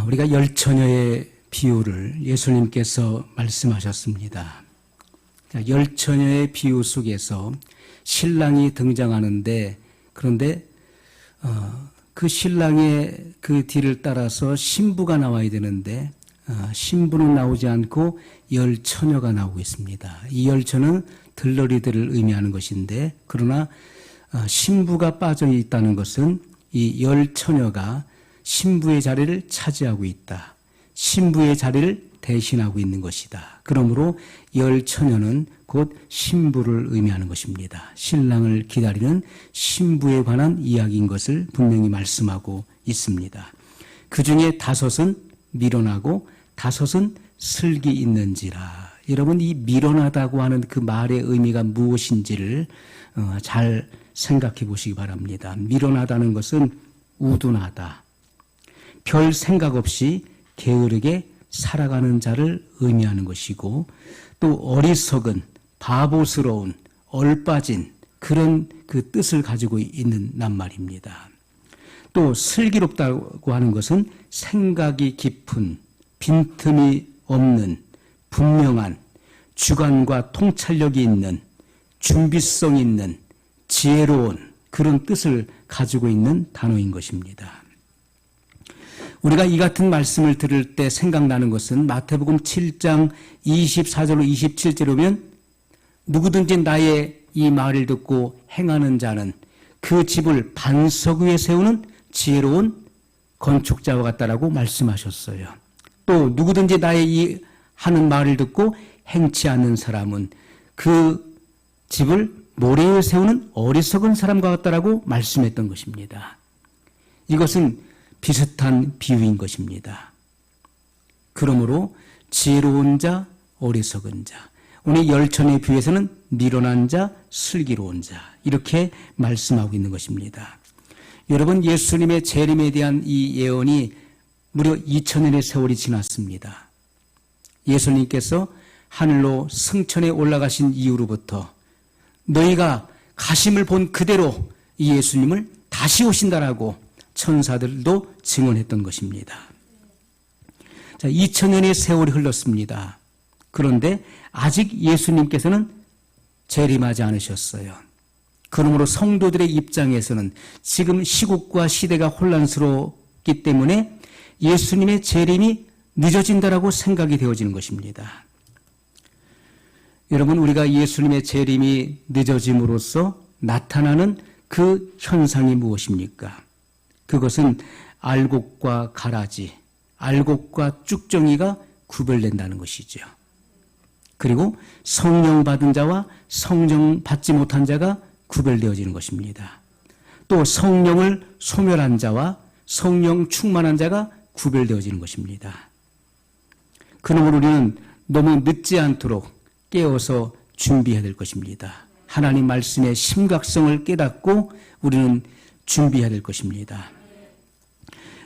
우리가 열처녀의 비유를 예수님께서 말씀하셨습니다. 열처녀의 비유 속에서 신랑이 등장하는데, 그런데 그 신랑의 그 뒤를 따라서 신부가 나와야 되는데 신부는 나오지 않고 열처녀가 나오고 있습니다. 이 열처는 들러리들을 의미하는 것인데, 그러나 신부가 빠져 있다는 것은 이 열처녀가 신부의 자리를 차지하고 있다. 신부의 자리를 대신하고 있는 것이다. 그러므로 열처녀는 곧 신부를 의미하는 것입니다. 신랑을 기다리는 신부에 관한 이야기인 것을 분명히 말씀하고 있습니다. 그 중에 5은 미련하고 5은 슬기 있는지라. 여러분, 이 미련하다고 하는 그 말의 의미가 무엇인지를 잘 생각해 보시기 바랍니다. 미련하다는 것은 우둔하다, 별 생각 없이 게으르게 살아가는 자를 의미하는 것이고, 또 어리석은, 바보스러운, 얼빠진 그런 그 뜻을 가지고 있는 낱말입니다. 또 슬기롭다고 하는 것은 생각이 깊은, 빈틈이 없는, 분명한, 주관과 통찰력이 있는, 준비성 있는, 지혜로운 그런 뜻을 가지고 있는 단어인 것입니다. 우리가 이 같은 말씀을 들을 때 생각나는 것은 마태복음 7장 24절로 27절에 보면 누구든지 나의 이 말을 듣고 행하는 자는 그 집을 반석 위에 세우는 지혜로운 건축자와 같다라고 말씀하셨어요. 또 누구든지 나의 이 하는 말을 듣고 행치 않는 사람은 그 집을 모래 위에 세우는 어리석은 사람과 같다라고 말씀했던 것입니다. 이것은 비슷한 비유인 것입니다. 그러므로 지혜로운 자, 어리석은 자, 오늘 열처녀의 비유에서는 미련한 자, 슬기로운 자, 이렇게 말씀하고 있는 것입니다. 여러분, 예수님의 재림에 대한 이 예언이 무려 2000년의 세월이 지났습니다. 예수님께서 하늘로 승천에 올라가신 이후로부터 너희가 가심을 본 그대로 이 예수님을 다시 오신다라고 천사들도 증언했던 것입니다. 자, 2000년의 세월이 흘렀습니다. 그런데 아직 예수님께서는 재림하지 않으셨어요. 그러므로 성도들의 입장에서는 지금 시국과 시대가 혼란스럽기 때문에 예수님의 재림이 늦어진다라고 생각이 되어지는 것입니다. 여러분, 우리가 예수님의 재림이 늦어짐으로써 나타나는 그 현상이 무엇입니까? 그것은 알곡과 가라지, 알곡과 쭉정이가 구별된다는 것이죠. 그리고 성령 받은 자와 성령 받지 못한 자가 구별되어지는 것입니다. 또 성령을 소멸한 자와 성령 충만한 자가 구별되어지는 것입니다. 그러므로 우리는 너무 늦지 않도록 깨어서 준비해야 될 것입니다. 하나님 말씀의 심각성을 깨닫고 우리는 준비해야 될 것입니다.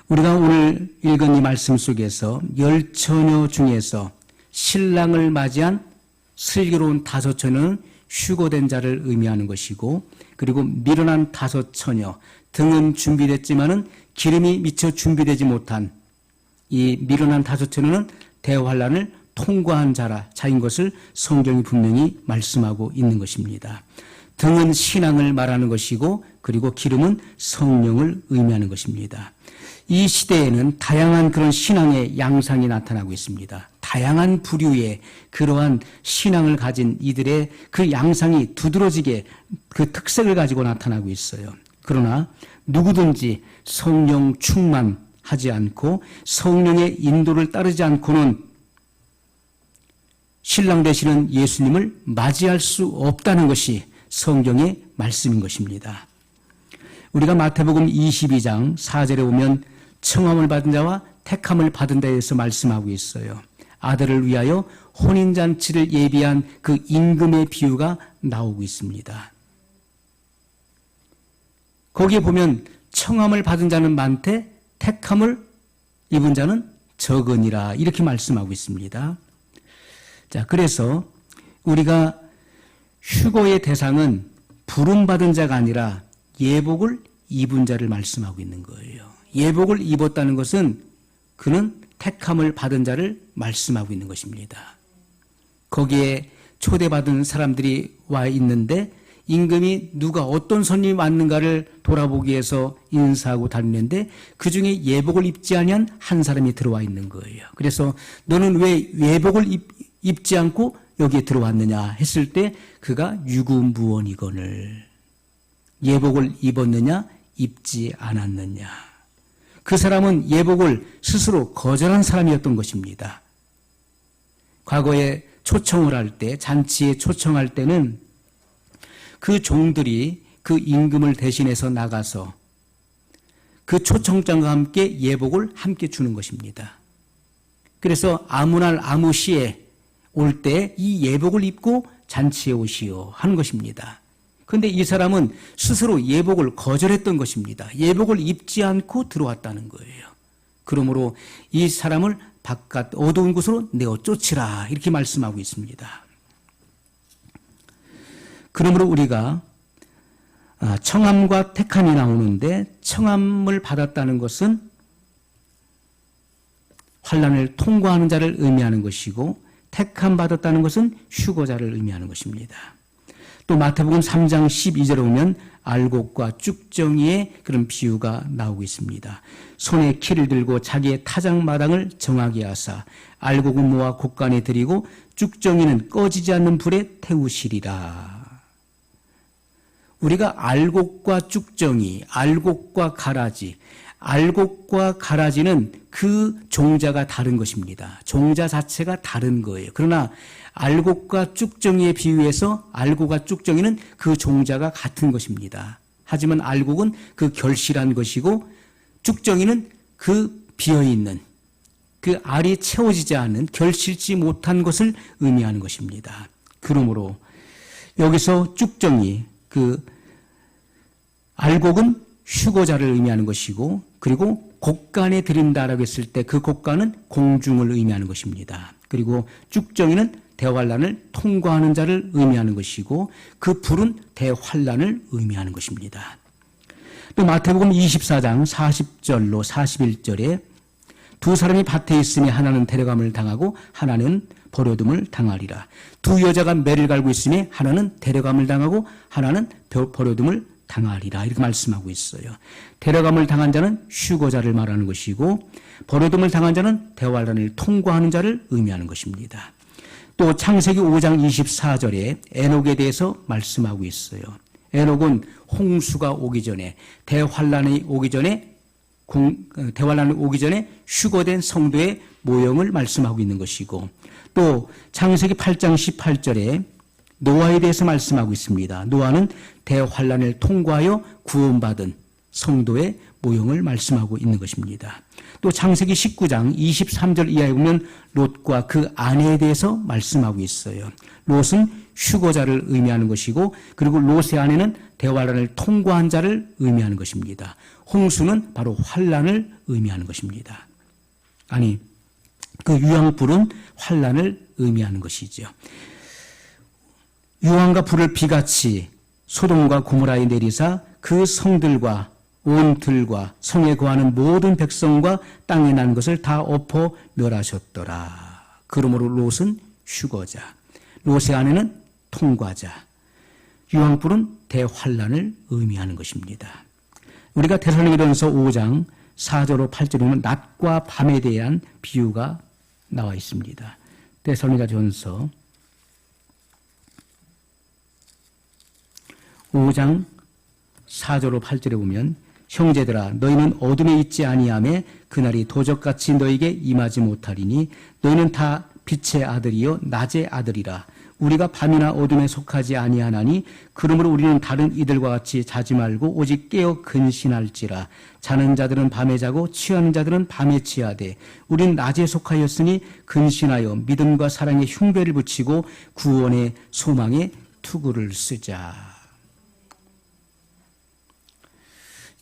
우리가 오늘 읽은 이 말씀 속에서 열처녀 중에서 신랑을 맞이한 슬기로운 5처녀는 휴거된 자를 의미하는 것이고, 그리고 미련한 5처녀, 등은 준비됐지만은 기름이 미처 준비되지 못한 이 미련한 5처녀는 대환란을 통과한 자인 것을 성경이 분명히 말씀하고 있는 것입니다. 등은 신앙을 말하는 것이고, 그리고 기름은 성령을 의미하는 것입니다. 이 시대에는 다양한 그런 신앙의 양상이 나타나고 있습니다. 다양한 부류의 그러한 신앙을 가진 이들의 그 양상이 두드러지게 그 특색을 가지고 나타나고 있어요. 그러나 누구든지 성령 충만하지 않고 성령의 인도를 따르지 않고는 신랑 되시는 예수님을 맞이할 수 없다는 것이 성경의 말씀인 것입니다. 우리가 마태복음 22장 4절에 보면 청함을 받은 자와 택함을 받은 자에 대해서 말씀하고 있어요. 아들을 위하여 혼인잔치를 예비한 그 임금의 비유가 나오고 있습니다. 거기에 보면 청함을 받은 자는 많되 택함을 입은 자는 적으니라, 이렇게 말씀하고 있습니다. 자, 그래서 우리가 휴거의 대상은 부름받은 자가 아니라 예복을 입은 자를 말씀하고 있는 거예요. 예복을 입었다는 것은 그는 택함을 받은 자를 말씀하고 있는 것입니다. 거기에 초대받은 사람들이 와 있는데 임금이 누가 어떤 손님이 왔는가를 돌아보기 위해서 인사하고 다니는데 그중에 예복을 입지 아니한 한 사람이 들어와 있는 거예요. 그래서 너는 왜 예복을 입지 않고 여기에 들어왔느냐 했을 때 그가 유구무원이거늘 예복을 입었느냐 입지 않았느냐. 그 사람은 예복을 스스로 거절한 사람이었던 것입니다. 과거에 초청을 할 때, 잔치에 초청할 때는 그 종들이 그 임금을 대신해서 나가서 그 초청장과 함께 예복을 함께 주는 것입니다. 그래서 아무 날 아무 시에 올 때 이 예복을 입고 잔치에 오시오 하는 것입니다. 그런데 이 사람은 스스로 예복을 거절했던 것입니다. 예복을 입지 않고 들어왔다는 거예요. 그러므로 이 사람을 바깥 어두운 곳으로 내어 쫓으라 이렇게 말씀하고 있습니다. 그러므로 우리가 청함과 택함이 나오는데 청함을 받았다는 것은 환난을 통과하는 자를 의미하는 것이고 택함 받았다는 것은 휴거자를 의미하는 것입니다. 또 마태복음 3장 12절에 보면 알곡과 쭉정이의 그런 비유가 나오고 있습니다. 손에 키를 들고 자기의 타작마당을 정하게 하사 알곡은 모아 곡간에 들이고 쭉정이는 꺼지지 않는 불에 태우시리라. 우리가 알곡과 쭉정이, 알곡과 가라지, 알곡과 가라지는 그 종자가 다른 것입니다. 종자 자체가 다른 거예요. 그러나 알곡과 쭉정이에 비유해서 알곡과 쭉정이는 그 종자가 같은 것입니다. 하지만 알곡은 그 결실한 것이고 쭉정이는 그 비어있는 그 알이 채워지지 않은 결실지 못한 것을 의미하는 것입니다. 그러므로 여기서 쭉정이 그 알곡은 휴거자를 의미하는 것이고 그리고 곡간에 들인다라고 했을 때 그 곡간은 공중을 의미하는 것입니다. 그리고 쭉정이는 대환란을 통과하는 자를 의미하는 것이고 그 불은 대환란을 의미하는 것입니다. 또 마태복음 24장 40절로 41절에 두 사람이 밭에 있으니 하나는 데려감을 당하고 하나는 버려둠을 당하리라. 두 여자가 매를 갈고 있으니 하나는 데려감을 당하고 하나는 버려둠을 당하리라 이렇게 말씀하고 있어요. 데려감을 당한 자는 휴거자를 말하는 것이고 버려둠을 당한 자는 대환란을 통과하는 자를 의미하는 것입니다. 또 창세기 5장 24절에 에녹에 대해서 말씀하고 있어요. 에녹은 홍수가 오기 전에 대환란이 오기 전에 휴거된 성도의 모형을 말씀하고 있는 것이고 또 창세기 8장 18절에 노아에 대해서 말씀하고 있습니다. 노아는 대환란을 통과하여 구원받은 성도의 모형을 말씀하고 있는 것입니다. 또 창세기 19장 23절 이하에 보면 롯과 그 아내에 대해서 말씀하고 있어요. 롯은 휴거자를 의미하는 것이고 그리고 롯의 아내는 대환란을 통과한 자를 의미하는 것입니다. 홍수는 바로 환란을 의미하는 것입니다. 아니, 그 유황불은 환란을 의미하는 것이죠. 유황과 불을 비같이 소돔과 고모라에 내리사 그 성들과 온 들과 성에 거하는 모든 백성과 땅에 난 것을 다 엎어 멸하셨더라. 그러므로 롯은 휴거자, 롯의 아내는 통과자, 유황불은 대환란을 의미하는 것입니다. 우리가 데살로니가전서 5장 4절로 8절에 보면 낮과 밤에 대한 비유가 나와 있습니다. 데살로니가전서 5장 4절로 8절에 보면 형제들아 너희는 어둠에 있지 아니하매 그날이 도적같이 너희에게 임하지 못하리니 너희는 다 빛의 아들이요 낮의 아들이라. 우리가 밤이나 어둠에 속하지 아니하나니 그러므로 우리는 다른 이들과 같이 자지 말고 오직 깨어 근신할지라. 자는 자들은 밤에 자고 취하는 자들은 밤에 취하되 우리는 낮에 속하였으니 근신하여 믿음과 사랑의 흉배를 붙이고 구원의 소망의 투구를 쓰자.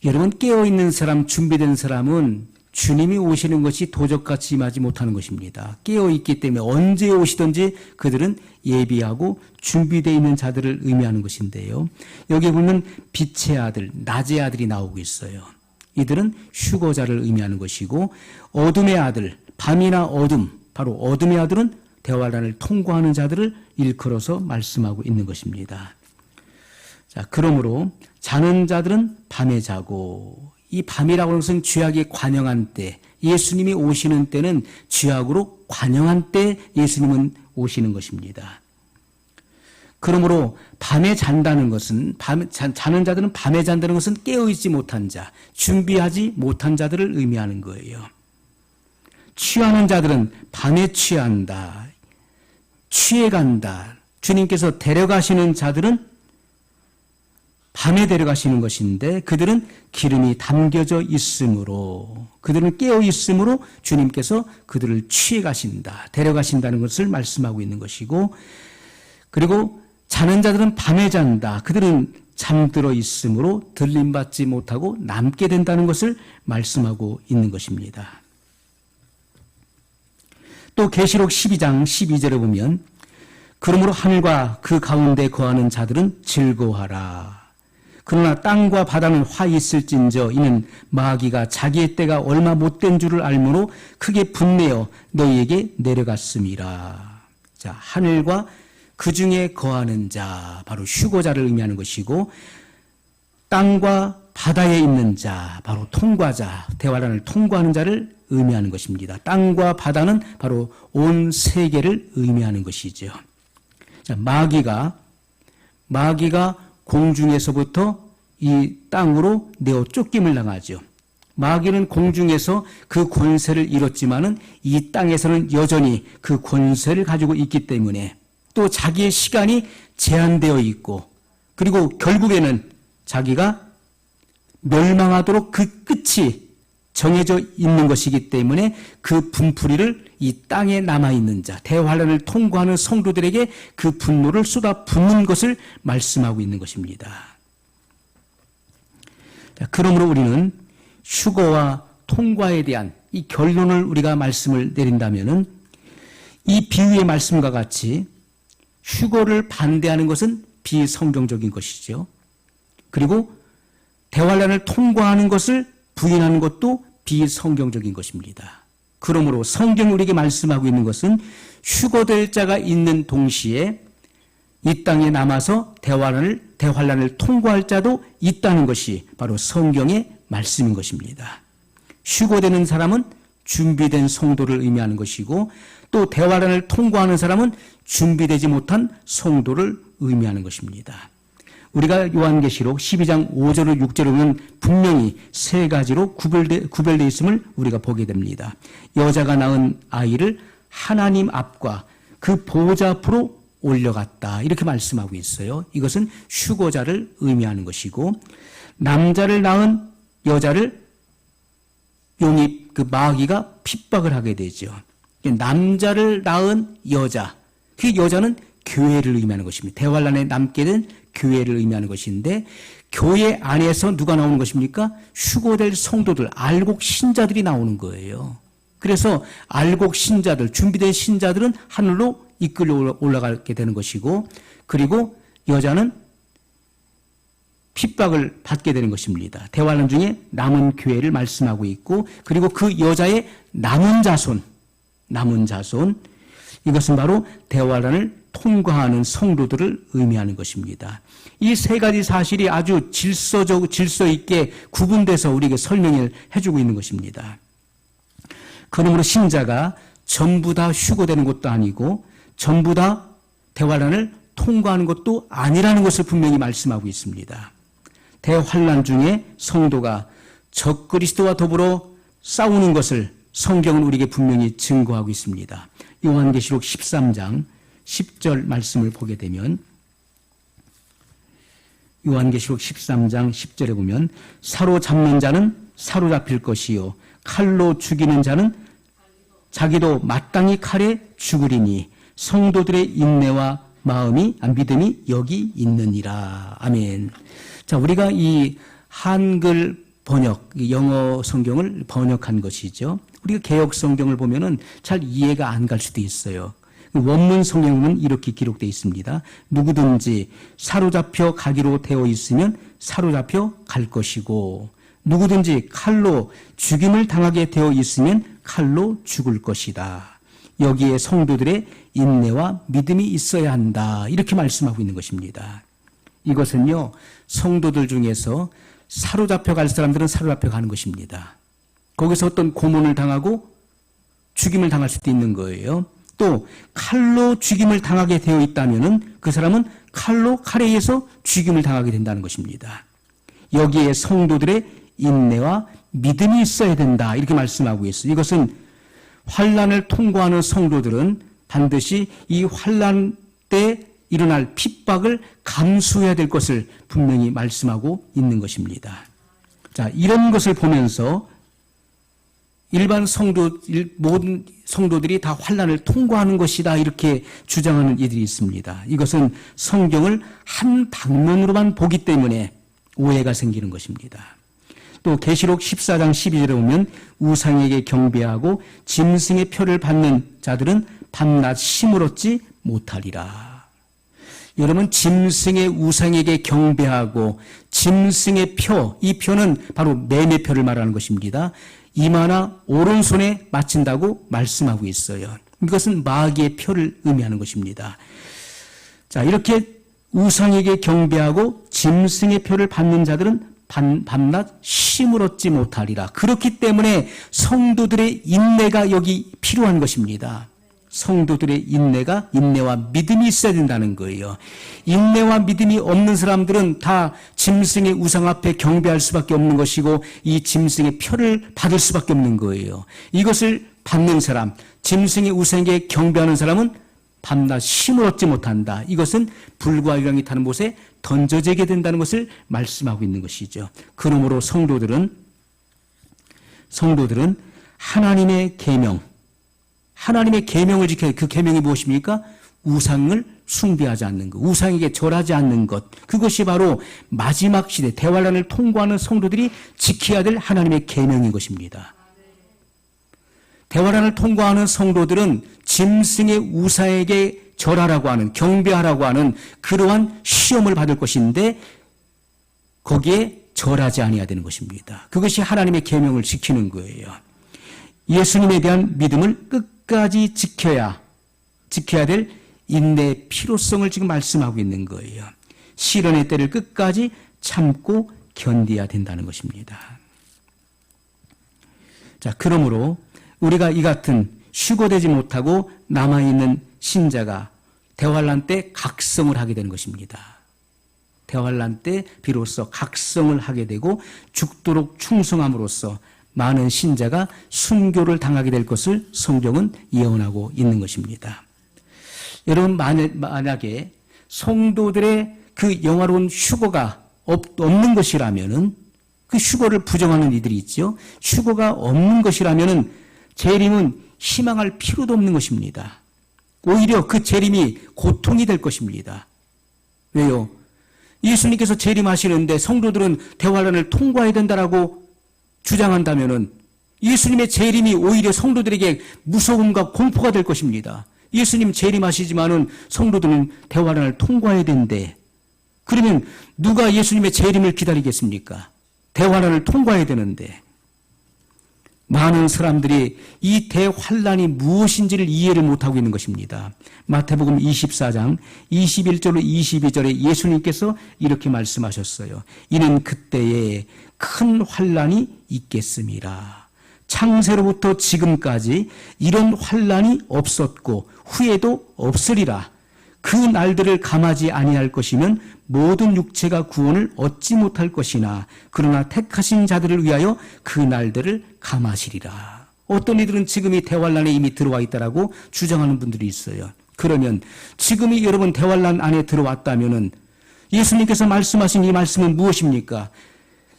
여러분 깨어있는 사람, 준비된 사람은 주님이 오시는 것이 도적같이 임하지 못하는 것입니다. 깨어있기 때문에 언제 오시든지 그들은 예비하고 준비되어 있는 자들을 의미하는 것인데요. 여기 보면 빛의 아들, 낮의 아들이 나오고 있어요. 이들은 휴거자를 의미하는 것이고, 어둠의 아들, 밤이나 어둠, 바로 어둠의 아들은 대환란을 통과하는 자들을 일컬어서 말씀하고 있는 것입니다. 자, 그러므로 자는 자들은 밤에 자고, 이 밤이라고 하는 것은 죄악이 관영한 때, 예수님이 오시는 때는 죄악으로 관영한 때 예수님은 오시는 것입니다. 그러므로 밤에 잔다는 것은, 자는 자들은 밤에 잔다는 것은 깨어있지 못한 자, 준비하지 못한 자들을 의미하는 거예요. 취하는 자들은 밤에 취한다, 취해간다. 주님께서 데려가시는 자들은 밤에 데려가시는 것인데, 그들은 기름이 담겨져 있으므로, 그들은 깨어 있으므로 주님께서 그들을 취해 가신다, 데려가신다는 것을 말씀하고 있는 것이고, 그리고 자는 자들은 밤에 잔다, 그들은 잠들어 있으므로 들림받지 못하고 남게 된다는 것을 말씀하고 있는 것입니다. 또 계시록 12장 12절에 보면, 그러므로 하늘과 그 가운데 거하는 자들은 즐거워하라. 그러나 땅과 바다는 화 있을진저 이는 마귀가 자기의 때가 얼마 못된 줄을 알므로 크게 분내어 너희에게 내려갔음이라. 자, 하늘과 그 중에 거하는 자, 바로 휴거자를 의미하는 것이고, 땅과 바다에 있는 자, 바로 통과자, 대환란을 통과하는 자를 의미하는 것입니다. 땅과 바다는 바로 온 세계를 의미하는 것이죠. 자, 마귀가 공중에서부터 이 땅으로 내어 쫓김을 당하죠. 마귀는 공중에서 그 권세를 잃었지만은 이 땅에서는 여전히 그 권세를 가지고 있기 때문에, 또 자기의 시간이 제한되어 있고, 그리고 결국에는 자기가 멸망하도록 그 끝이 정해져 있는 것이기 때문에 그 분풀이를 이 땅에 남아있는 자, 대환란을 통과하는 성도들에게 그 분노를 쏟아 붓는 것을 말씀하고 있는 것입니다. 그러므로 우리는 휴거와 통과에 대한 이 결론을 우리가 말씀을 내린다면은, 이 비유의 말씀과 같이 휴거를 반대하는 것은 비성경적인 것이죠. 그리고 대환란을 통과하는 것을 부인하는 것도 비성경적인 것입니다. 그러므로 성경이 우리에게 말씀하고 있는 것은 휴거될 자가 있는 동시에 이 땅에 남아서 대환란을 통과할 자도 있다는 것이 바로 성경의 말씀인 것입니다. 휴거되는 사람은 준비된 성도를 의미하는 것이고, 또 대환란을 통과하는 사람은 준비되지 못한 성도를 의미하는 것입니다. 우리가 요한계시록 12장 5절로 6절을 보면 분명히 세 가지로 구별되어 있음을 우리가 보게 됩니다. 여자가 낳은 아이를 하나님 앞과 그 보호자 앞으로 올려갔다, 이렇게 말씀하고 있어요. 이것은 휴거자를 의미하는 것이고, 남자를 낳은 여자를 그 마귀가 핍박을 하게 되죠. 남자를 낳은 여자, 그 여자는 교회를 의미하는 것입니다. 대환란에 남게 된 교회를 의미하는 것인데, 교회 안에서 누가 나오는 것입니까? 휴거될 성도들, 알곡 신자들이 나오는 거예요. 그래서 알곡 신자들, 준비된 신자들은 하늘로 이끌려 올라가게 되는 것이고, 그리고 여자는 핍박을 받게 되는 것입니다. 대환란 중에 남은 교회를 말씀하고 있고, 그리고 그 여자의 남은 자손, 이것은 바로 대환란을 통과하는 성도들을 의미하는 것입니다. 이 세 가지 사실이 아주 질서 있게 구분돼서 우리에게 설명을 해주고 있는 것입니다. 그러므로 신자가 전부 다 휴거되는 것도 아니고 전부 다 대환란을 통과하는 것도 아니라는 것을 분명히 말씀하고 있습니다. 대환란 중에 성도가 적그리스도와 더불어 싸우는 것을 성경은 우리에게 분명히 증거하고 있습니다. 요한계시록 13장 10절 말씀을 보게 되면, 요한계시록 13장 10절에 보면, 사로잡는 자는 사로잡힐 것이요 칼로 죽이는 자는 자기도 마땅히 칼에 죽으리니 성도들의 인내와 믿음이 여기 있느니라. 아멘. 자, 우리가 이 한글 번역, 영어 성경을 번역한 것이죠. 우리가 개역 성경을 보면은 잘 이해가 안 갈 수도 있어요. 원문 성경은 이렇게 기록되어 있습니다. 누구든지 사로잡혀 가기로 되어 있으면 사로잡혀 갈 것이고, 누구든지 칼로 죽임을 당하게 되어 있으면 칼로 죽을 것이다. 여기에 성도들의 인내와 믿음이 있어야 한다. 이렇게 말씀하고 있는 것입니다. 이것은요, 성도들 중에서 사로잡혀 갈 사람들은 사로잡혀 가는 것입니다. 거기서 어떤 고문을 당하고 죽임을 당할 수도 있는 거예요. 또 칼로 죽임을 당하게 되어 있다면은 그 사람은 칼에 의해서 죽임을 당하게 된다는 것입니다. 여기에 성도들의 인내와 믿음이 있어야 된다. 이렇게 말씀하고 있어요. 이것은 환난을 통과하는 성도들은 반드시 이 환난 때 일어날 핍박을 감수해야 될 것을 분명히 말씀하고 있는 것입니다. 자, 이런 것을 보면서 일반 모든 성도들이 다 환난을 통과하는 것이다 이렇게 주장하는 이들이 있습니다. 이것은 성경을 한 방면으로만 보기 때문에 오해가 생기는 것입니다. 또 계시록 14장 12절에 보면 우상에게 경배하고 짐승의 표를 받는 자들은 밤낮 힘을 얻지 못하리라. 여러분, 짐승의 우상에게 경배하고 짐승의 표, 이 표는 바로 매매표를 말하는 것입니다. 이마나 오른손에 맞춘다고 말씀하고 있어요. 이것은 마귀의 표를 의미하는 것입니다. 자, 이렇게 우상에게 경배하고 짐승의 표를 받는 자들은 밤낮 쉼을 얻지 못하리라. 그렇기 때문에 성도들의 인내가 여기 필요한 것입니다. 성도들의 인내와 믿음이 있어야 된다는 거예요. 인내와 믿음이 없는 사람들은 다 짐승의 우상 앞에 경배할 수밖에 없는 것이고 이 짐승의 표를 받을 수밖에 없는 거예요. 이것을 받는 사람, 짐승의 우상에게 경배하는 사람은 밤낮 힘을 얻지 못한다. 이것은 불과 유랑이 타는 못에 던져지게 된다는 것을 말씀하고 있는 것이죠. 그러므로 성도들은 하나님의 계명을 지켜야, 그 계명이 무엇입니까? 우상을 숭배하지 않는 것, 우상에게 절하지 않는 것, 그것이 바로 마지막 시대 대환란을 통과하는 성도들이 지켜야 될 하나님의 계명인 것입니다. 대환란을 통과하는 성도들은 짐승의 우상에게 절하라고 하는, 경배하라고 하는 그러한 시험을 받을 것인데 거기에 절하지 아니해야 되는 것입니다. 그것이 하나님의 계명을 지키는 거예요. 예수님에 대한 믿음을 끝까지 지켜야 될 인내의 필요성을 지금 말씀하고 있는 거예요. 시련의 때를 끝까지 참고 견뎌야 된다는 것입니다. 자, 그러므로 우리가 이 같은 휴거되지 못하고 남아있는 신자가 대환란 때 각성을 하게 되는 것입니다. 대환란 때 비로소 각성을 하게 되고 죽도록 충성함으로써 많은 신자가 순교를 당하게 될 것을 성경은 예언하고 있는 것입니다. 여러분, 만약에 성도들의 그 영화로운 휴거가 없는 것이라면은, 그 휴거를 부정하는 이들이 있죠. 휴거가 없는 것이라면은 재림은 희망할 필요도 없는 것입니다. 오히려 그 재림이 고통이 될 것입니다. 왜요? 예수님께서 재림하시는데 성도들은 대환란을 통과해야 된다라고 주장한다면은 예수님의 재림이 오히려 성도들에게 무서움과 공포가 될 것입니다. 예수님 재림하시지만은 성도들은 대환란을 통과해야 되는데, 그러면 누가 예수님의 재림을 기다리겠습니까? 대환란을 통과해야 되는데. 많은 사람들이 이 대환란이 무엇인지를 이해를 못하고 있는 것입니다. 마태복음 24장 21절로 22절에 예수님께서 이렇게 말씀하셨어요. 이는 그때에 큰 환란이 있겠습니다. 창세로부터 지금까지 이런 환란이 없었고 후에도 없으리라. 그 날들을 감하지 아니할 것이면 모든 육체가 구원을 얻지 못할 것이나 그러나 택하신 자들을 위하여 그 날들을 감하시리라. 어떤 이들은 지금이 대환란에 이미 들어와 있다라고 주장하는 분들이 있어요. 그러면 지금이 여러분 대환란 안에 들어왔다면은 예수님께서 말씀하신 이 말씀은 무엇입니까?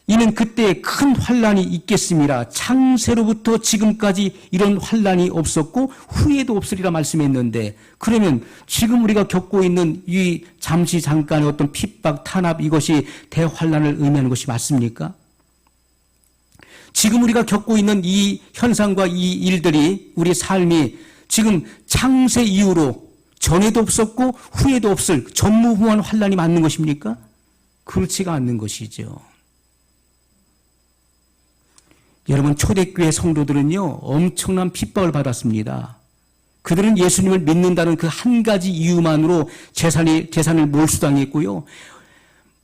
이는 그때에 큰 환란이 있겠습니다. 창세로부터 지금까지 이런 환란이 없었고 후에도 없으리라 말씀했는데, 그러면 지금 우리가 겪고 있는 이 잠시 잠깐의 어떤 핍박, 탄압, 이것이 대환란을 의미하는 것이 맞습니까? 지금 우리가 겪고 있는 이 현상과 이 일들이 우리 삶이 지금 창세 이후로 전에도 없었고 후에도 없을 전무후무한 환란이 맞는 것입니까? 그렇지가 않는 것이죠. 여러분, 초대교회 성도들은요, 엄청난 핍박을 받았습니다. 그들은 예수님을 믿는다는 그 한 가지 이유만으로 재산을 몰수당했고요.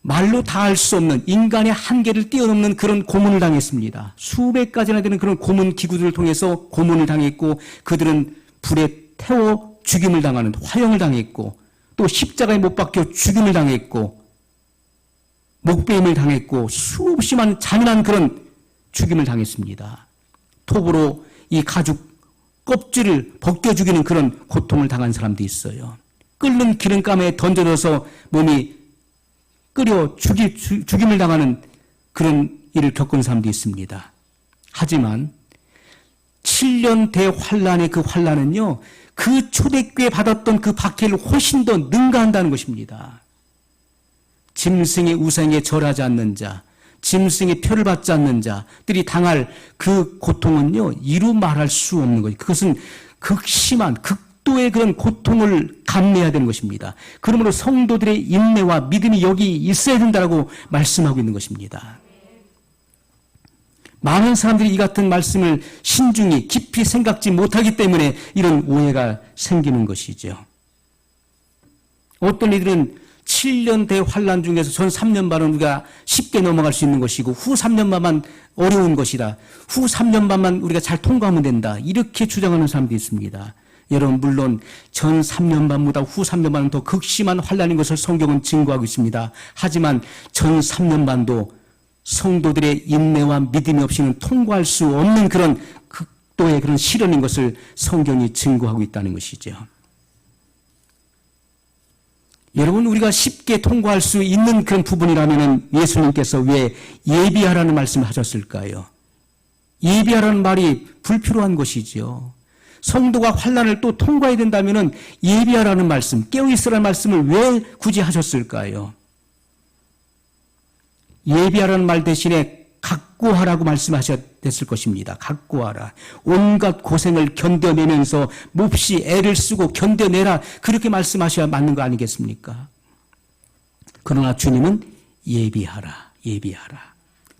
말로 다 할 수 없는 인간의 한계를 뛰어넘는 그런 고문을 당했습니다. 수백 가지나 되는 그런 고문 기구들을 통해서 고문을 당했고, 그들은 불에 태워 죽임을 당하는 화형을 당했고, 또 십자가에 못 박혀 죽임을 당했고, 목베임을 당했고, 수없이 많은 잔인한 그런 죽임을 당했습니다. 톱으로 이 가죽 껍질을 벗겨 죽이는 그런 고통을 당한 사람도 있어요. 끓는 기름감에 던져져서 몸이 끓여 죽임을 당하는 그런 일을 겪은 사람도 있습니다. 하지만 7년 대환란의 그 환란은요, 그 초대교회 받았던 그 박해를 훨씬 더 능가한다는 것입니다. 짐승의 우상에 절하지 않는 자, 짐승의 표를 받지 않는 자들이 당할 그 고통은요, 이루 말할 수 없는 거죠. 그것은 극심한 극도의 그런 고통을 감내해야 되는 것입니다. 그러므로 성도들의 인내와 믿음이 여기 있어야 된다고 말씀하고 있는 것입니다. 많은 사람들이 이 같은 말씀을 신중히 깊이 생각지 못하기 때문에 이런 오해가 생기는 것이죠. 어떤 이들은 7년 대환란 중에서 전 3년 반은 우리가 쉽게 넘어갈 수 있는 것이고 후 3년 반만 어려운 것이다. 후 3년 반만 우리가 잘 통과하면 된다. 이렇게 주장하는 사람도 있습니다. 여러분, 물론 전 3년 반보다 후 3년 반은 더 극심한 환란인 것을 성경은 증거하고 있습니다. 하지만 전 3년 반도 성도들의 인내와 믿음이 없이는 통과할 수 없는 그런 극도의 그런 시련인 것을 성경이 증거하고 있다는 것이죠. 여러분, 우리가 쉽게 통과할 수 있는 그런 부분이라면 예수님께서 왜 예비하라는 말씀을 하셨을까요? 예비하라는 말이 불필요한 것이죠. 성도가 환난을 또 통과해야 된다면 예비하라는 말씀, 깨어있으라는 말씀을 왜 굳이 하셨을까요? 예비하라는 말 대신에 각고하라고 말씀하셨을 것입니다. 각고하라. 온갖 고생을 견뎌내면서 몹시 애를 쓰고 견뎌내라. 그렇게 말씀하셔야 맞는 거 아니겠습니까? 그러나 주님은 예비하라. 예비하라.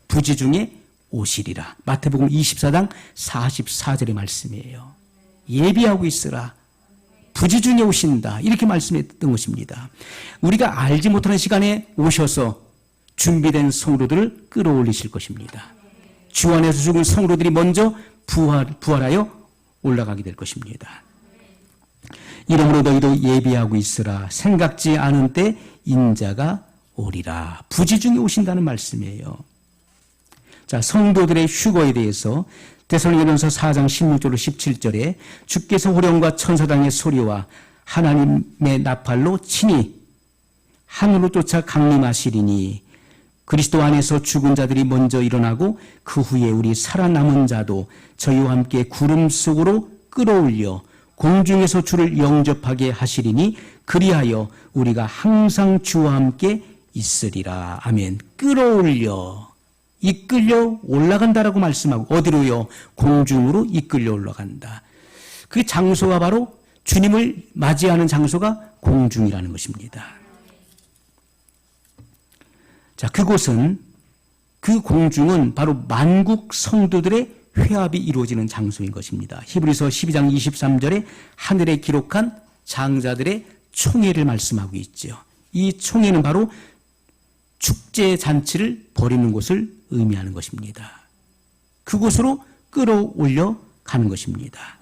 부지 중에 오시리라. 마태복음 24장 44절의 말씀이에요. 예비하고 있으라. 부지 중에 오신다. 이렇게 말씀했던 것입니다. 우리가 알지 못하는 시간에 오셔서 준비된 성도들을 끌어올리실 것입니다. 주 안에서 죽은 성도들이 먼저 부활하여 올라가게 될 것입니다. 이러므로 너희도 예비하고 있으라. 생각지 않은 때 인자가 오리라. 부지 중에 오신다는 말씀이에요. 자, 성도들의 휴거에 대해서 데살로니가전서 4장 16절로 17절에 주께서 호령과 천사장의 소리와 하나님의 나팔로 친히 하늘로 쫓아 강림하시리니 그리스도 안에서 죽은 자들이 먼저 일어나고 그 후에 우리 살아남은 자도 저희와 함께 구름 속으로 끌어올려 공중에서 주를 영접하게 하시리니 그리하여 우리가 항상 주와 함께 있으리라. 아멘. 끌어올려, 이끌려 올라간다라고 말씀하고, 어디로요? 공중으로 이끌려 올라간다. 그 장소가 바로 주님을 맞이하는 장소가 공중이라는 것입니다. 자, 그곳은, 그 공중은 바로 만국 성도들의 회합이 이루어지는 장소인 것입니다. 히브리서 12장 23절에 하늘에 기록한 장자들의 총회를 말씀하고 있죠. 이 총회는 바로 축제 잔치를 벌이는 곳을 의미하는 것입니다. 그곳으로 끌어올려 가는 것입니다.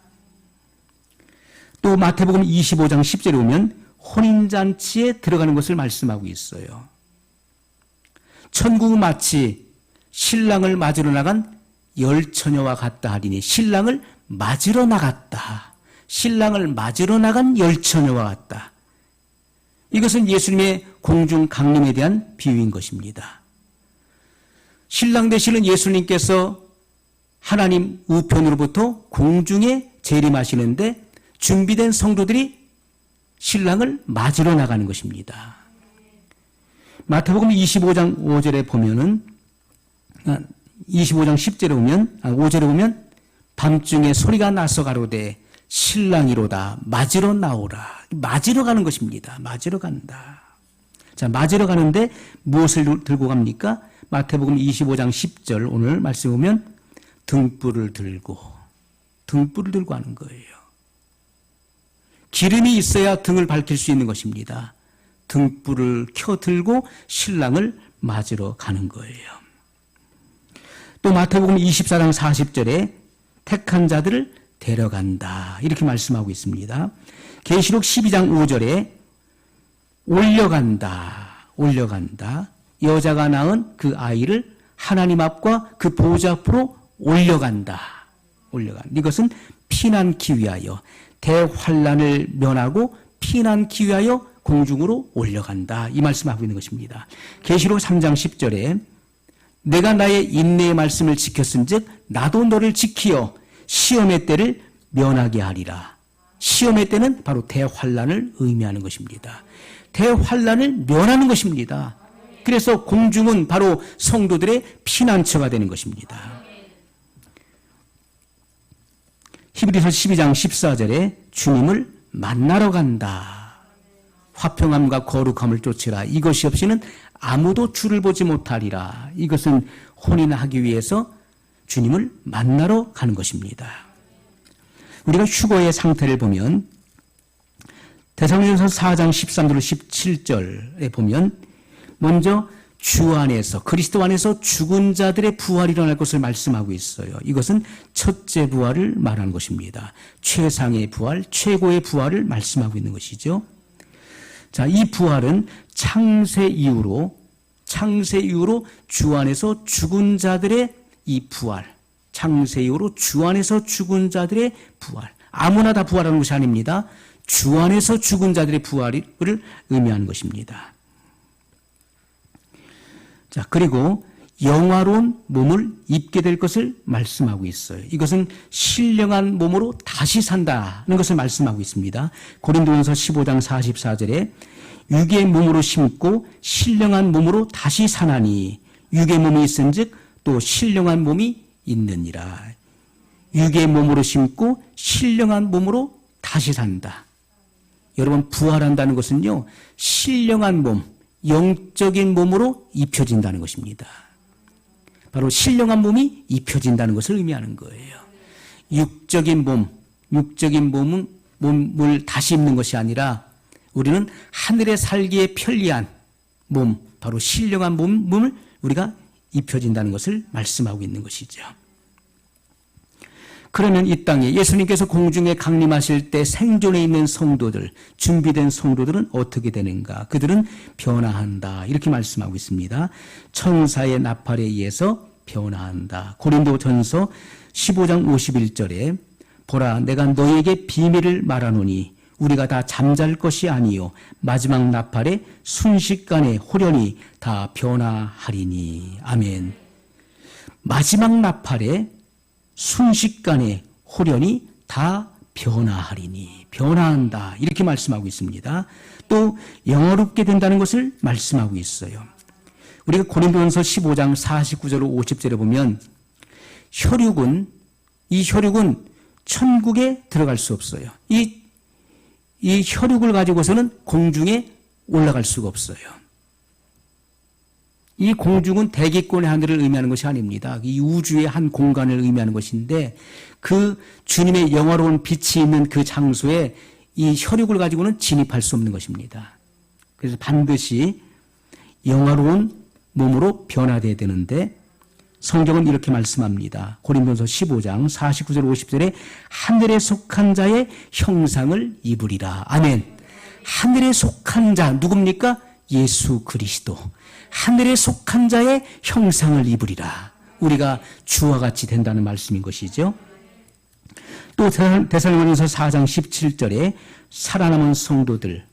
또 마태복음 25장 10절에 보면 혼인잔치에 들어가는 것을 말씀하고 있어요. 천국은 마치 신랑을 맞으러 나간 열처녀와 같다 하리니, 신랑을 맞으러 나갔다. 신랑을 맞으러 나간 열처녀와 같다. 이것은 예수님의 공중 강림에 대한 비유인 것입니다. 신랑 되시는 예수님께서 하나님 우편으로부터 공중에 재림하시는데 준비된 성도들이 신랑을 맞으러 나가는 것입니다. 마태복음 25장 5절에 보면은, 25장 10절에 보면, 5절에 보면, 밤중에 소리가 나서 가로되 신랑이로다 맞으러 나오라. 맞으러 가는 것입니다. 맞으러 간다. 자, 맞으러 가는데 무엇을 들고 갑니까? 마태복음 25장 10절 오늘 말씀 보면 등불을 들고 하는 거예요. 기름이 있어야 등을 밝힐 수 있는 것입니다. 등불을 켜 들고 신랑을 맞으러 가는 거예요. 또 마태복음 24장 40절에 택한 자들을 데려간다 이렇게 말씀하고 있습니다. 계시록 12장 5절에 올려간다. 여자가 낳은 그 아이를 하나님 앞과 그 보좌 앞으로 올려간다. 이것은 피난기 위하여, 대환란을 면하고 피난기 위하여 공중으로 올려간다. 이 말씀하고 있는 것입니다. 계시록 3장 10절에 내가 나의 인내의 말씀을 지켰은즉 나도 너를 지키어 시험의 때를 면하게 하리라. 시험의 때는 바로 대환란을 의미하는 것입니다. 대환란을 면하는 것입니다. 그래서 공중은 바로 성도들의 피난처가 되는 것입니다. 히브리서 12장 14절에 주님을 만나러 간다. 화평함과 거룩함을 쫓으라. 이것이 없이는 아무도 주를 보지 못하리라. 이것은 혼인하기 위해서 주님을 만나러 가는 것입니다. 우리가 휴거의 상태를 보면 데살로니가서 4장 13절 17절에 보면 먼저 주 안에서, 그리스도 안에서 죽은 자들의 부활이 일어날 것을 말씀하고 있어요. 이것은 첫째 부활을 말하는 것입니다. 최상의 부활, 최고의 부활을 말씀하고 있는 것이죠. 자, 이 부활은 창세 이후로 주 안에서 죽은 자들의 이 부활, 창세 이후로 주 안에서 죽은 자들의 부활, 아무나 다 부활하는 것이 아닙니다. 주 안에서 죽은 자들의 부활을 의미하는 것입니다. 자, 그리고 영화로운 몸을 입게 될 것을 말씀하고 있어요. 이것은 신령한 몸으로 다시 산다는 것을 말씀하고 있습니다. 고린도전서 15장 44절에 육의 몸으로 심고 신령한 몸으로 다시 사나니 육의 몸이 있은즉 또 신령한 몸이 있느니라. 육의 몸으로 심고 신령한 몸으로 다시 산다. 여러분, 부활한다는 것은요, 신령한 몸, 영적인 몸으로 입혀진다는 것입니다. 바로 신령한 몸이 입혀진다는 것을 의미하는 거예요. 육적인 몸을 다시 입는 것이 아니라 우리는 하늘에 살기에 편리한 몸, 바로 신령한 몸을 우리가 입혀진다는 것을 말씀하고 있는 것이죠. 그러면 이 땅에 예수님께서 공중에 강림하실 때 생존해 있는 성도들, 준비된 성도들은 어떻게 되는가? 그들은 변화한다. 이렇게 말씀하고 있습니다. 천사의 나팔에 의해서 변화한다. 고린도전서 15장 51절에 보라, 내가 너희에게 비밀을 말하노니 우리가 다 잠잘 것이 아니요 마지막 나팔에 순식간에 호련히 다 변화하리니. 아멘. 마지막 나팔에 순식간에 호련히 다 변화하리니. 변화한다. 이렇게 말씀하고 있습니다. 또 영화롭게 된다는 것을 말씀하고 있어요. 우리가 고린도전서 15장 49절 50절에 보면 이 혈육은 천국에 들어갈 수 없어요. 이 혈육을 가지고서는 공중에 올라갈 수가 없어요. 이 공중은 대기권의 하늘을 의미하는 것이 아닙니다. 이 우주의 한 공간을 의미하는 것인데 그 주님의 영화로운 빛이 있는 그 장소에 이 혈육을 가지고는 진입할 수 없는 것입니다. 그래서 반드시 영화로운 몸으로 변화되어야 되는데 성경은 이렇게 말씀합니다. 고린도전서 15장 49절 50절에 하늘에 속한 자의 형상을 입으리라. 아멘. 하늘에 속한 자 누굽니까? 예수 그리스도. 하늘에 속한 자의 형상을 입으리라. 우리가 주와 같이 된다는 말씀인 것이죠. 또 데살로니가서 4장 17절에 살아남은 성도들은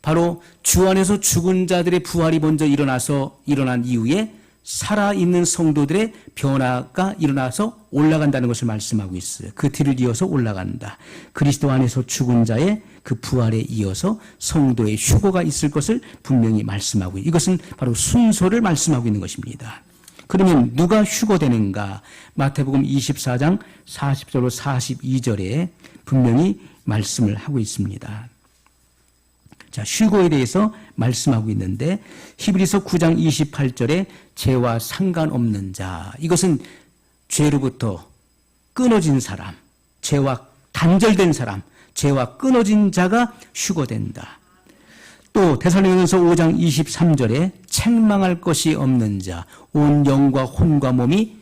바로 주 안에서 죽은 자들의 부활이 먼저 일어난 이후에 살아있는 성도들의 변화가 일어나서 올라간다는 것을 말씀하고 있어요. 그 뒤를 이어서 올라간다. 그리스도 안에서 죽은 자의 그 부활에 이어서 성도의 휴거가 있을 것을 분명히 말씀하고 이것은 바로 순서를 말씀하고 있는 것입니다. 그러면 누가 휴거되는가? 마태복음 24장 40절로 42절에 분명히 말씀을 하고 있습니다. 자, 휴거에 대해서 말씀하고 있는데 히브리서 9장 28절에 죄와 상관없는 자, 이것은 죄로부터 끊어진 사람, 죄와 단절된 사람, 죄와 끊어진 자가 휴거된다. 또 데살로니가서 5장 23절에 책망할 것이 없는 자, 온 영과 혼과 몸이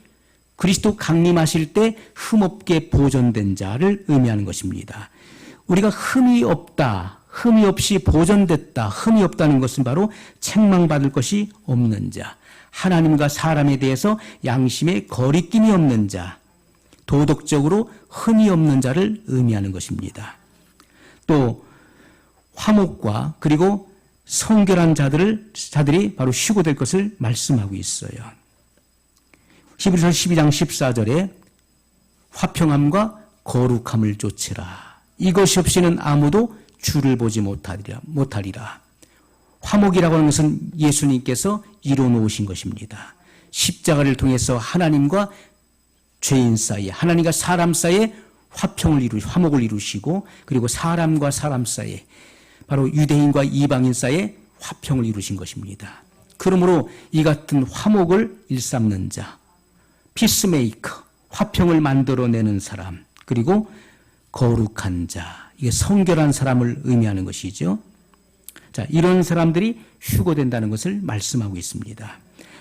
그리스도 강림하실 때 흠없게 보존된 자를 의미하는 것입니다. 우리가 흠이 없다, 흠이 없이 보존됐다, 흠이 없다는 것은 바로 책망받을 것이 없는 자, 하나님과 사람에 대해서 양심에 거리낌이 없는 자, 도덕적으로 흠이 없는 자를 의미하는 것입니다. 또 화목과 그리고 성결한 자들이 바로 휴거될 것을 말씀하고 있어요. 히브리서 12장 14절에 화평함과 거룩함을 좇으라. 이것이 없이는 아무도 주를 보지 못하리라. 화목이라고 하는 것은 예수님께서 이루어놓으신 것입니다. 십자가를 통해서 하나님과 죄인 사이에, 하나님과 사람 사이에 화목을 이루시고, 그리고 사람과 사람 사이에, 바로 유대인과 이방인 사이에 화평을 이루신 것입니다. 그러므로 이 같은 화목을 일삼는 자, 피스메이커, 화평을 만들어내는 사람, 그리고 거룩한 자, 이게 성결한 사람을 의미하는 것이죠. 자, 이런 사람들이 휴거된다는 것을 말씀하고 있습니다.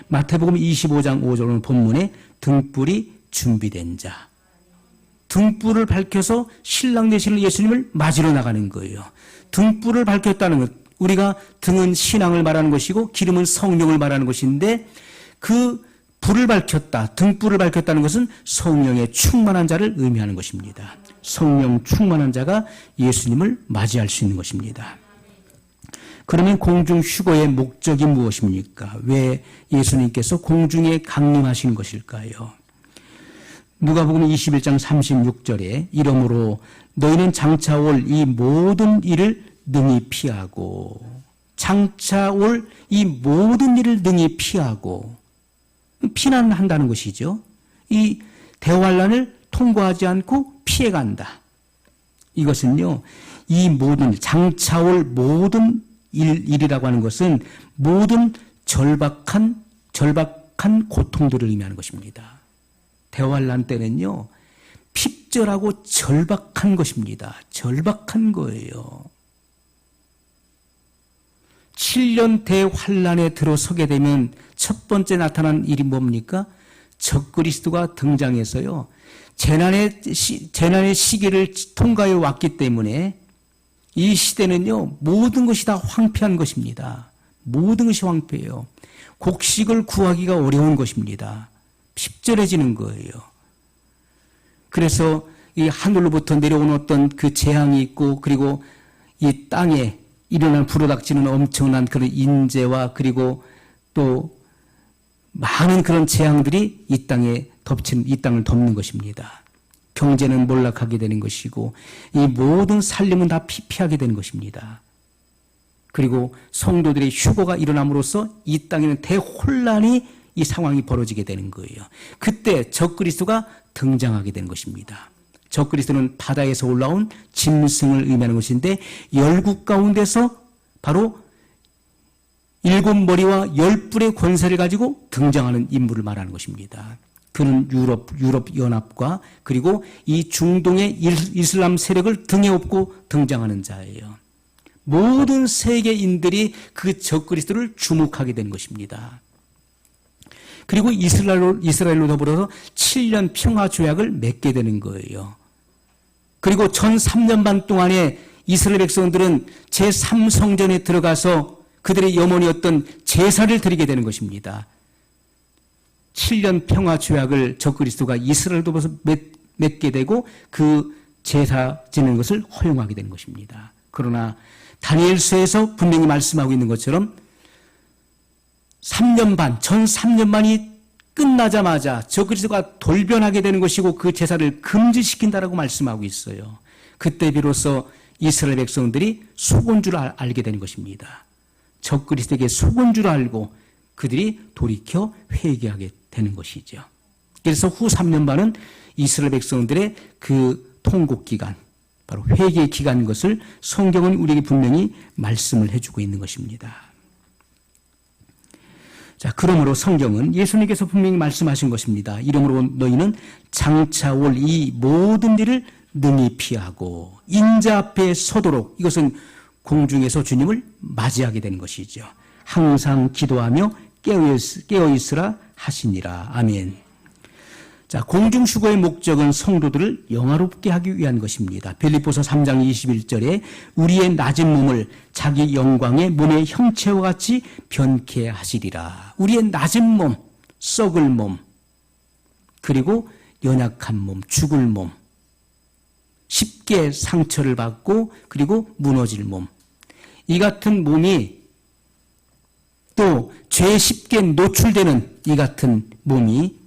마태복음 25장 5절 본문에 등불이 준비된 자, 등불을 밝혀서 신랑 되시는 예수님을 맞으러 나가는 거예요. 등불을 밝혔다는 것, 우리가 등은 신앙을 말하는 것이고 기름은 성령을 말하는 것인데, 그 불을 밝혔다, 등불을 밝혔다는 것은 성령에 충만한 자를 의미하는 것입니다. 성령 충만한 자가 예수님을 맞이할 수 있는 것입니다. 그러면 공중 휴거의 목적이 무엇입니까? 왜 예수님께서 공중에 강림하신 것일까요? 누가복음 21장 36절에 이러므로 너희는 장차 올 이 모든 일을 능히 피하고, 장차 올 이 모든 일을 능히 피하고, 피난한다는 것이죠. 이 대환란을 통과하지 않고 피해간다. 이것은요, 이 모든 장차 올 모든 일이라고 하는 것은 모든 절박한 고통들을 의미하는 것입니다. 대환란 때는요, 핍절하고 절박한 것입니다. 절박한 거예요. 7년 대환란에 들어서게 되면 첫 번째 나타난 일이 뭡니까? 적그리스도가 등장해서요, 재난의 시기를 통과해 왔기 때문에 이 시대는요, 모든 것이 다 황폐한 것입니다. 모든 것이 황폐해요. 곡식을 구하기가 어려운 것입니다. 핍절해지는 거예요. 그래서 이 하늘로부터 내려오는 어떤 그 재앙이 있고, 그리고 이 땅에 일어난 불어닥치는 엄청난 그런 인재와 그리고 또 많은 그런 재앙들이 이 땅을 덮는 것입니다. 경제는 몰락하게 되는 것이고, 이 모든 살림은 다 피폐하게 되는 것입니다. 그리고 성도들의 휴거가 일어남으로써 이 땅에는 대혼란이, 이 상황이 벌어지게 되는 거예요. 그때 적그리스도가 등장하게 되는 것입니다. 적그리스도는 바다에서 올라온 짐승을 의미하는 것인데, 열국 가운데서 바로 7머리와 10뿔의 권세를 가지고 등장하는 인물을 말하는 것입니다. 그는 유럽 연합과 그리고 이 중동의 이슬람 세력을 등에 업고 등장하는 자예요. 모든 세계인들이 그 적그리스도를 주목하게 되는 것입니다. 그리고 이스라엘로 더불어서 7년 평화 조약을 맺게 되는 거예요. 그리고 전 3년 반 동안에 이스라엘 백성들은 제3성전에 들어가서 그들의 염원이었던 제사를 드리게 되는 것입니다. 7년 평화 조약을 적그리스도가 이스라엘로 맺게 되고 그 제사 지는 것을 허용하게 되는 것입니다. 그러나 다니엘서에서 분명히 말씀하고 있는 것처럼 3년 반, 전 3년 반이 끝나자마자 적그리스도가 돌변하게 되는 것이고 그 제사를 금지시킨다라고 말씀하고 있어요. 그때 비로소 이스라엘 백성들이 속은 줄 알게 되는 것입니다. 적그리스도에게 속은 줄 알고 그들이 돌이켜 회개하게 되는 것이죠. 그래서 후 3년 반은 이스라엘 백성들의 그 통곡 기간, 바로 회개의 기간인 것을 성경은 우리에게 분명히 말씀을 해주고 있는 것입니다. 자, 그러므로 성경은 예수님께서 분명히 말씀하신 것입니다. 이러므로 너희는 장차 올 이 모든 일을 능히 피하고 인자 앞에 서도록, 이것은 공중에서 주님을 맞이하게 되는 것이죠. 항상 기도하며 깨어있으라 하시니라. 아멘. 자, 공중 휴거의 목적은 성도들을 영화롭게 하기 위한 것입니다. 빌립보서 3장 21절에 우리의 낮은 몸을 자기 영광의 몸의 형체와 같이 변케 하시리라. 우리의 낮은 몸, 썩을 몸, 그리고 연약한 몸, 죽을 몸, 쉽게 상처를 받고 그리고 무너질 몸, 이 같은 몸이 또 죄에 쉽게 노출되는 이 같은 몸이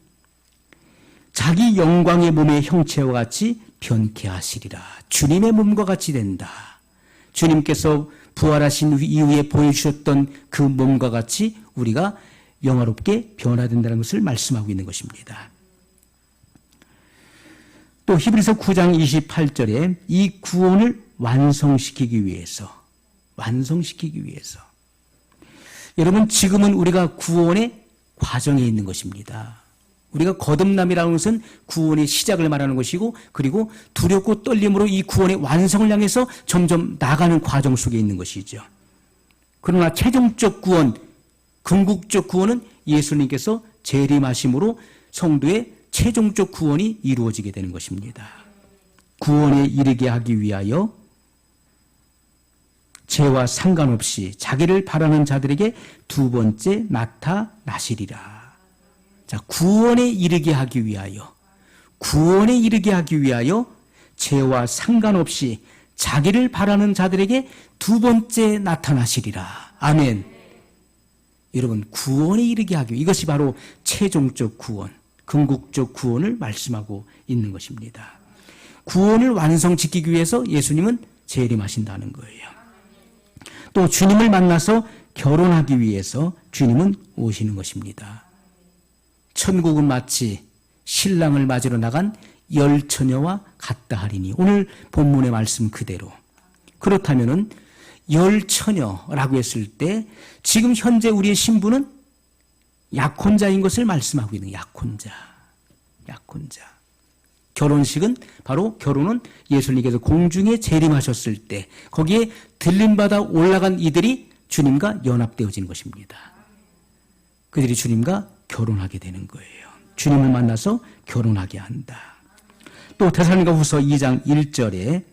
자기 영광의 몸의 형체와 같이 변케 하시리라. 주님의 몸과 같이 된다. 주님께서 부활하신 이후에 보여주셨던 그 몸과 같이 우리가 영화롭게 변화된다는 것을 말씀하고 있는 것입니다. 또 히브리서 9장 28절에 이 구원을 완성시키기 위해서 여러분, 지금은 우리가 구원의 과정에 있는 것입니다. 우리가 거듭남이라는 것은 구원의 시작을 말하는 것이고, 그리고 두렵고 떨림으로 이 구원의 완성을 향해서 점점 나가는 과정 속에 있는 것이죠. 그러나 최종적 구원, 궁극적 구원은 예수님께서 재림하심으로 성도의 최종적 구원이 이루어지게 되는 것입니다. 구원에 이르게 하기 위하여 죄와 상관없이 자기를 바라는 자들에게 두 번째 나타나시리라. 자, 구원에 이르게 하기 위하여 죄와 상관없이 자기를 바라는 자들에게 두 번째 나타나시리라. 아멘. 여러분, 구원에 이르게 하기, 이것이 바로 최종적 구원, 궁극적 구원을 말씀하고 있는 것입니다. 구원을 완성시키기 위해서 예수님은 재림하신다는 거예요. 또 주님을 만나서 결혼하기 위해서 주님은 오시는 것입니다. 천국은 마치 신랑을 맞으러 나간 열 처녀와 같다 하리니, 오늘 본문의 말씀 그대로. 그렇다면은 열 처녀라고 했을 때 지금 현재 우리의 신부는 약혼자인 것을 말씀하고 있는, 약혼자. 결혼식은 바로, 결혼은 예수님께서 공중에 재림하셨을 때 거기에 들림받아 올라간 이들이 주님과 연합되어지는 것입니다. 그들이 주님과 결혼하게 되는 거예요. 주님을 만나서 결혼하게 한다. 또 데살로니가후서 2장 1절에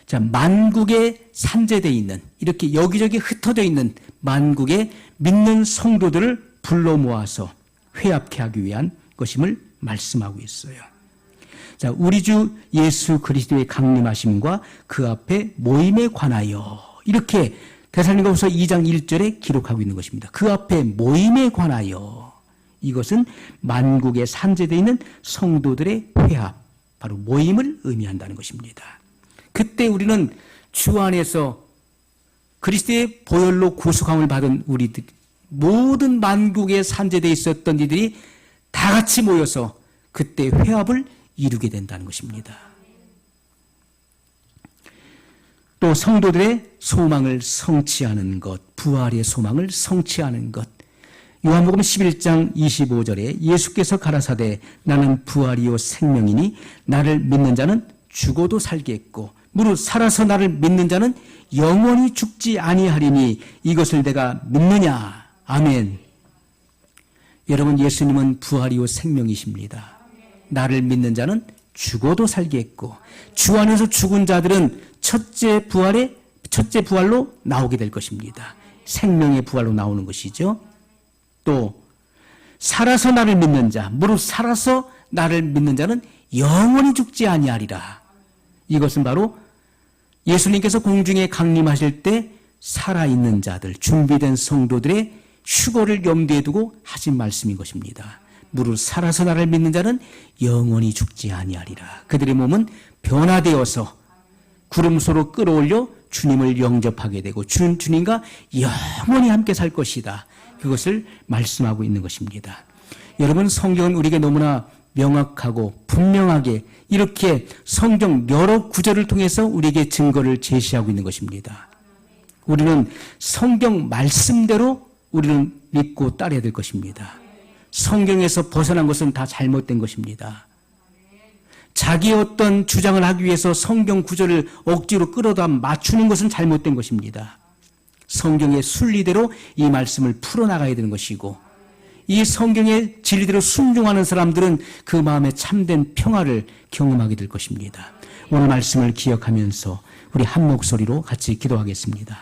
자, 만국에 산재되어 있는, 이렇게 여기저기 흩어져 있는 만국의 믿는 성도들을 불러 모아서 회합케 하기 위한 것임을 말씀하고 있어요. 자, 우리 주 예수 그리스도의 강림하심과 그 앞에 모임에 관하여, 이렇게 데살로니가후서 2장 1절에 기록하고 있는 것입니다. 그 앞에 모임에 관하여, 이것은 만국에 산재되어 있는 성도들의 회합, 바로 모임을 의미한다는 것입니다. 그때 우리는 주 안에서 그리스도의 보혈로 구속함을 받은 우리들, 모든 만국에 산재되어 있었던 이들이 다 같이 모여서 그때 회합을 이루게 된다는 것입니다. 또 성도들의 소망을 성취하는 것, 부활의 소망을 성취하는 것. 요한복음 11장 25절에 예수께서 가라사대 나는 부활이요 생명이니 나를 믿는 자는 죽어도 살겠고 무릇 살아서 나를 믿는 자는 영원히 죽지 아니하리니 이것을 내가 믿느냐. 아멘. 여러분, 예수님은 부활이요 생명이십니다. 나를 믿는 자는 죽어도 살겠고, 주 안에서 죽은 자들은 첫째 부활로 나오게 될 것입니다. 생명의 부활로 나오는 것이죠. 또 살아서 나를 믿는 자, 무릇 살아서 나를 믿는 자는 영원히 죽지 아니하리라. 이것은 바로 예수님께서 공중에 강림하실 때 살아있는 자들, 준비된 성도들의 휴거를 염두에 두고 하신 말씀인 것입니다. 무릇 살아서 나를 믿는 자는 영원히 죽지 아니하리라. 그들의 몸은 변화되어서 구름소로 끌어올려 주님을 영접하게 되고 주님과 영원히 함께 살 것이다. 그것을 말씀하고 있는 것입니다. 여러분, 성경은 우리에게 너무나 명확하고 분명하게 이렇게 성경 여러 구절을 통해서 우리에게 증거를 제시하고 있는 것입니다. 우리는 성경 말씀대로 우리는 믿고 따라야 될 것입니다. 성경에서 벗어난 것은 다 잘못된 것입니다. 자기 어떤 주장을 하기 위해서 성경 구절을 억지로 끌어다 맞추는 것은 잘못된 것입니다. 성경의 순리대로 이 말씀을 풀어나가야 되는 것이고, 이 성경의 진리대로 순종하는 사람들은 그 마음에 참된 평화를 경험하게 될 것입니다. 오늘 말씀을 기억하면서 우리 한 목소리로 같이 기도하겠습니다.